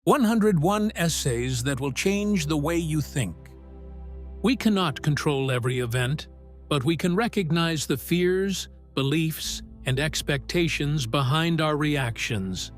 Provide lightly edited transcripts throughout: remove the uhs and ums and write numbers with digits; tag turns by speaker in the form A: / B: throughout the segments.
A: 101 Essays That Will Change the Way You Think. We cannot control every event, but we can recognize the fears, beliefs, and expectations behind our reactions.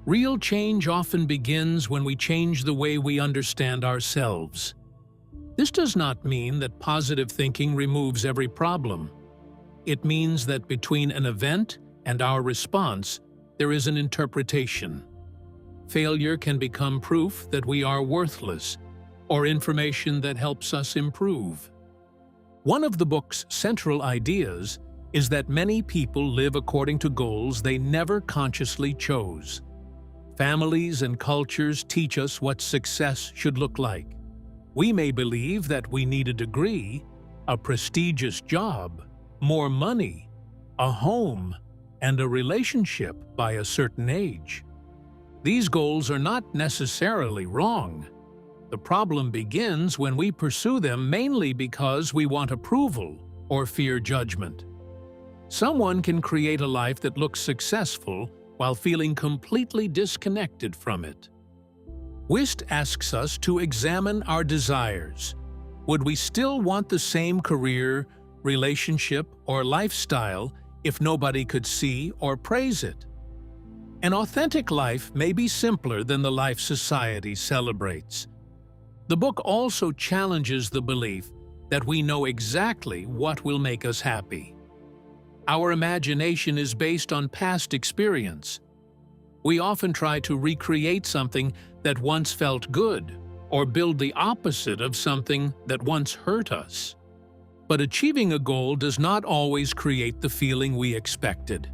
A: Real change often begins when we change the way we understand ourselves. This does not mean that positive thinking removes every problem. It means that between an event and our response, there is an interpretation. Failure can become proof that we are worthless, or information that helps us improve. One of the book's central ideas is that many people live according to goals they never consciously chose. Families and cultures teach us what success should look like. We may believe that we need a degree, a prestigious job, more money, a home, and a relationship by a certain age. These goals are not necessarily wrong. The problem begins when we pursue them mainly because we want approval or fear judgment. Someone can create a life that looks successful while feeling completely disconnected from it. Wiest asks us to examine our desires. Would we still want the same career, relationship, or lifestyle if nobody could see or praise it? An authentic life may be simpler than the life society celebrates. The book also challenges the belief that we know exactly what will make us happy. Our imagination is based on past experience. We often try to recreate something that once felt good, or build the opposite of something that once hurt us. But achieving a goal does not always create the feeling we expected.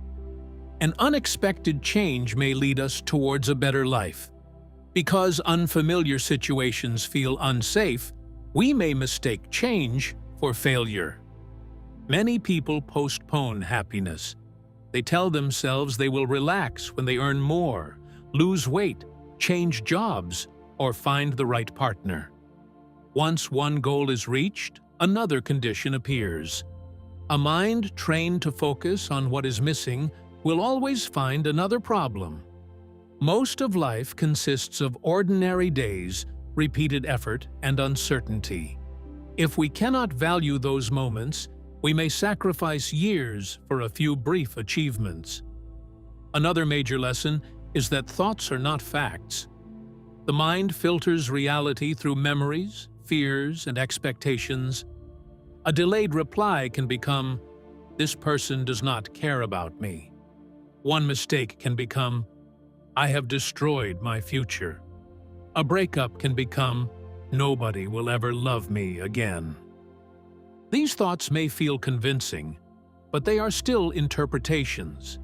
A: An unexpected change may lead us towards a better life. Because unfamiliar situations feel unsafe, we may mistake change for failure. Many people postpone happiness. They tell themselves they will relax when they earn more, lose weight, change jobs, or find the right partner. Once one goal is reached, another condition appears. A mind trained to focus on what is missing will always find another problem. Most of life consists of ordinary days, repeated effort, and uncertainty. If we cannot value those moments, we may sacrifice years for a few brief achievements. Another major lesson is that thoughts are not facts. The mind filters reality through memories, fears, and expectations. A delayed reply can become, "This person does not care about me." One mistake can become, "I have destroyed my future." A breakup can become, "Nobody will ever love me again." These thoughts may feel convincing, but they are still interpretations.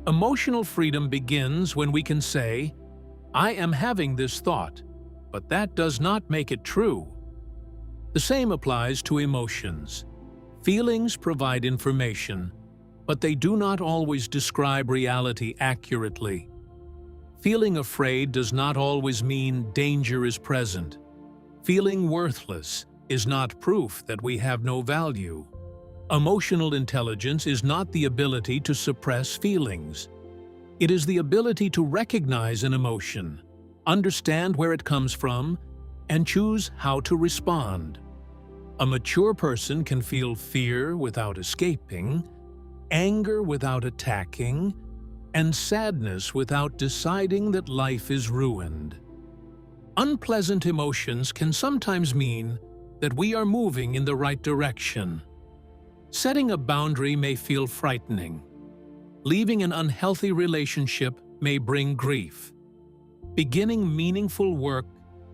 A: Emotional freedom begins when we can say, "I am having this thought, but that does not make it true." The same applies to emotions. Feelings provide information, but they do not always describe reality accurately. Feeling afraid does not always mean danger is present. Feeling worthless is not proof that we have no value. Emotional intelligence is not the ability to suppress feelings. It is the ability to recognize an emotion, understand where it comes from, and choose how to respond. A mature person can feel fear without escaping, anger without attacking, and sadness without deciding that life is ruined. Unpleasant emotions can sometimes mean that we are moving in the right direction. Setting a boundary may feel frightening. Leaving an unhealthy relationship may bring grief. Beginning meaningful work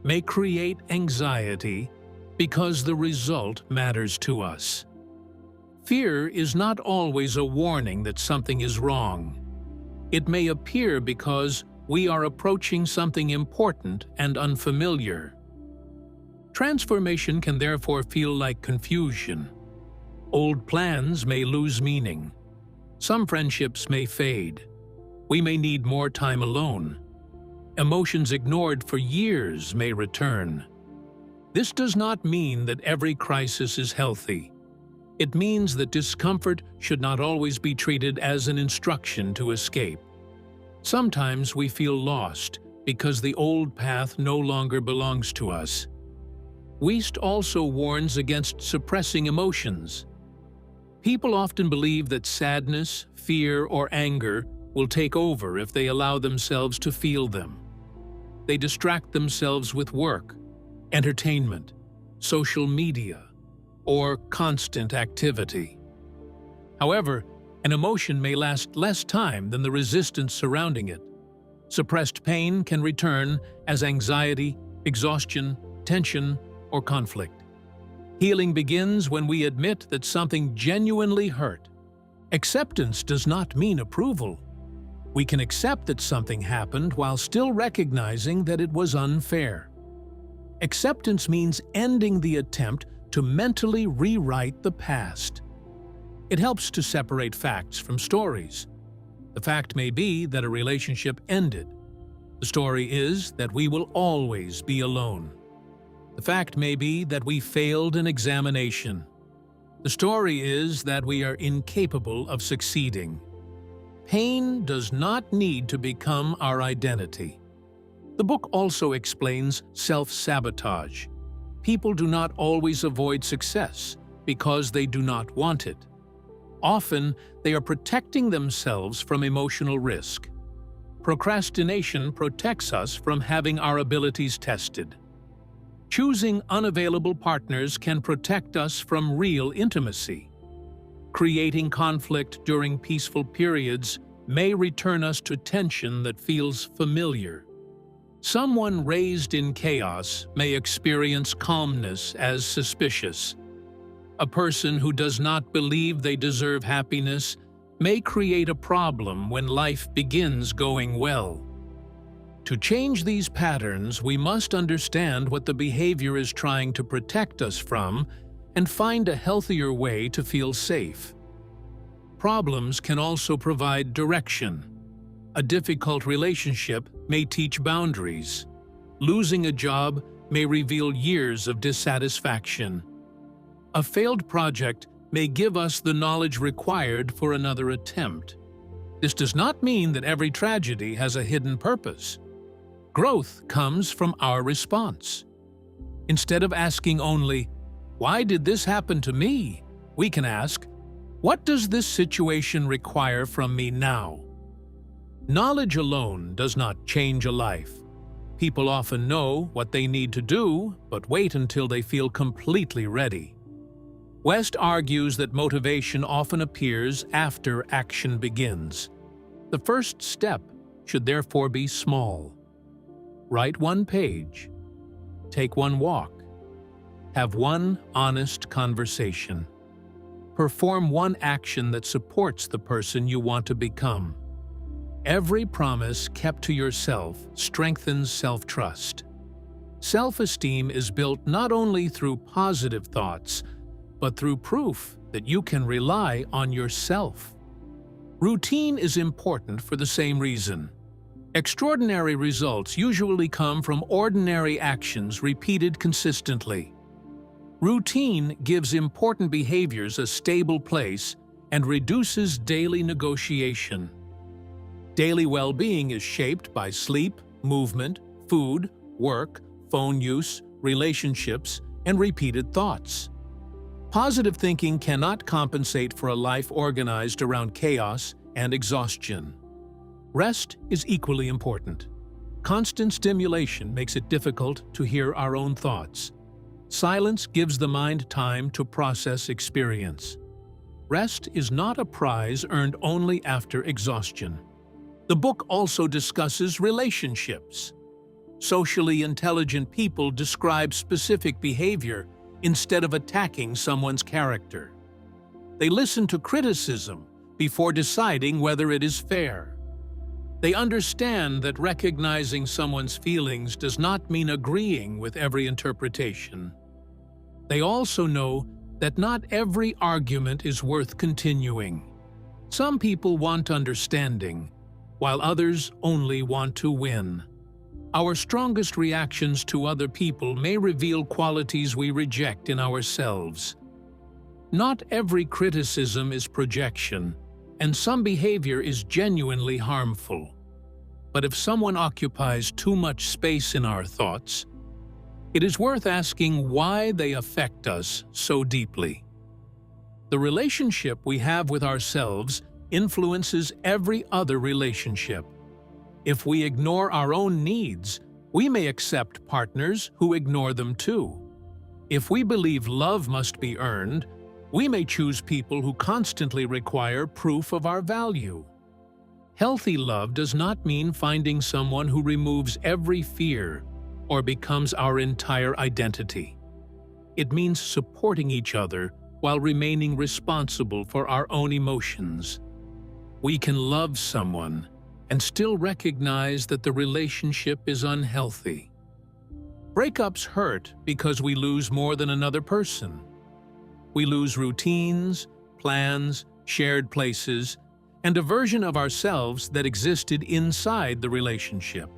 A: may create anxiety because the result matters to us. Fear is not always a warning that something is wrong. It may appear because we are approaching something important and unfamiliar. Transformation can therefore feel like confusion. Old plans may lose meaning. Some friendships may fade. We may need more time alone. Emotions ignored for years may return. This does not mean that every crisis is healthy. It means that discomfort should not always be treated as an instruction to escape. Sometimes we feel lost, because the old path no longer belongs to us. Wiest also warns against suppressing emotions. People often believe that sadness, fear, or anger will take over if they allow themselves to feel them. They distract themselves with work, entertainment, social media, or constant activity. However, an emotion may last less time than the resistance surrounding it. Suppressed pain can return as anxiety, exhaustion, tension, or conflict. Healing begins when we admit that something genuinely hurt. Acceptance does not mean approval. We can accept that something happened while still recognizing that it was unfair. Acceptance means ending the attempt to mentally rewrite the past. It helps to separate facts from stories. The fact may be that a relationship ended. The story is that we will always be alone. The fact may be that we failed an examination. The story is that we are incapable of succeeding. Pain does not need to become our identity. The book also explains self-sabotage. People do not always avoid success because they do not want it. Often, they are protecting themselves from emotional risk. Procrastination protects us from having our abilities tested. Choosing unavailable partners can protect us from real intimacy. Creating conflict during peaceful periods may return us to tension that feels familiar. Someone raised in chaos may experience calmness as suspicious. A person who does not believe they deserve happiness may create a problem when life begins going well. To change these patterns, we must understand what the behavior is trying to protect us from and find a healthier way to feel safe. Problems can also provide direction. A difficult relationship may teach boundaries. Losing a job may reveal years of dissatisfaction. A failed project may give us the knowledge required for another attempt. This does not mean that every tragedy has a hidden purpose. Growth comes from our response. Instead of asking only, "Why did this happen to me?" we can ask, "What does this situation require from me now?" Knowledge alone does not change a life. People often know what they need to do, but wait until they feel completely ready. Wiest argues that motivation often appears after action begins. The first step should therefore be small. Write one page. Take one walk. Have one honest conversation. Perform one action that supports the person you want to become. Every promise kept to yourself strengthens self-trust. Self-esteem is built not only through positive thoughts, but through proof that you can rely on yourself. Routine is important for the same reason. Extraordinary results usually come from ordinary actions repeated consistently. Routine gives important behaviors a stable place and reduces daily negotiation. Daily well-being is shaped by sleep, movement, food, work, phone use, relationships, and repeated thoughts. Positive thinking cannot compensate for a life organized around chaos and exhaustion. Rest is equally important. Constant stimulation makes it difficult to hear our own thoughts. Silence gives the mind time to process experience. Rest is not a prize earned only after exhaustion. The book also discusses relationships. Socially intelligent people describe specific behavior instead of attacking someone's character. They listen to criticism before deciding whether it is fair. They understand that recognizing someone's feelings does not mean agreeing with every interpretation. They also know that not every argument is worth continuing. Some people want understanding, while others only want to win. Our strongest reactions to other people may reveal qualities we reject in ourselves. Not every criticism is projection, and some behavior is genuinely harmful. But if someone occupies too much space in our thoughts, it is worth asking why they affect us so deeply. The relationship we have with ourselves influences every other relationship. If we ignore our own needs, we may accept partners who ignore them too. If we believe love must be earned, we may choose people who constantly require proof of our value. Healthy love does not mean finding someone who removes every fear or becomes our entire identity. It means supporting each other while remaining responsible for our own emotions. We can love someone and still recognize that the relationship is unhealthy. Breakups hurt because we lose more than another person. We lose routines, plans, shared places, and a version of ourselves that existed inside the relationship.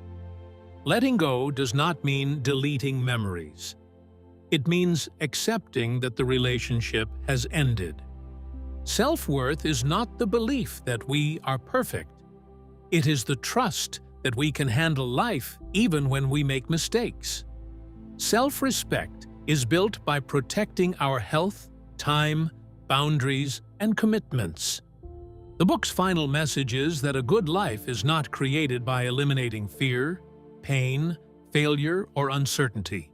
A: Letting go does not mean deleting memories. It means accepting that the relationship has ended. Self-worth is not the belief that we are perfect. It is the trust that we can handle life even when we make mistakes. Self-respect is built by protecting our health, time, boundaries, and commitments. The book's final message is that a good life is not created by eliminating fear, pain, failure, or uncertainty.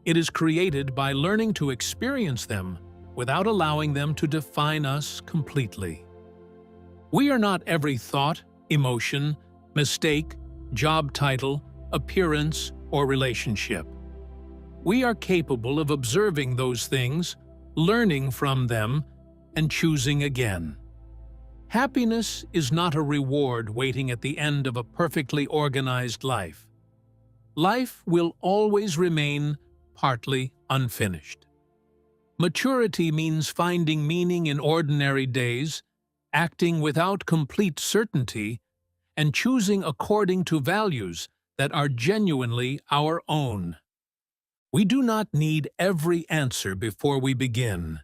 A: It is created by learning to experience them without allowing them to define us completely. We are not every thought, emotion, mistake, job title, appearance, or relationship. We are capable of observing those things, learning from them, and choosing again. Happiness is not a reward waiting at the end of a perfectly organized life. Life will always remain partly unfinished. Maturity means finding meaning in ordinary days, acting without complete certainty, and choosing according to values that are genuinely our own. We do not need every answer before we begin.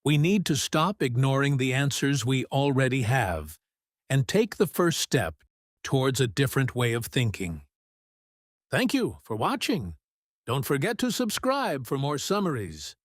A: We need to stop ignoring the answers we already have and take the first step towards a different way of thinking. Thank you for watching. Don't forget to subscribe for more summaries.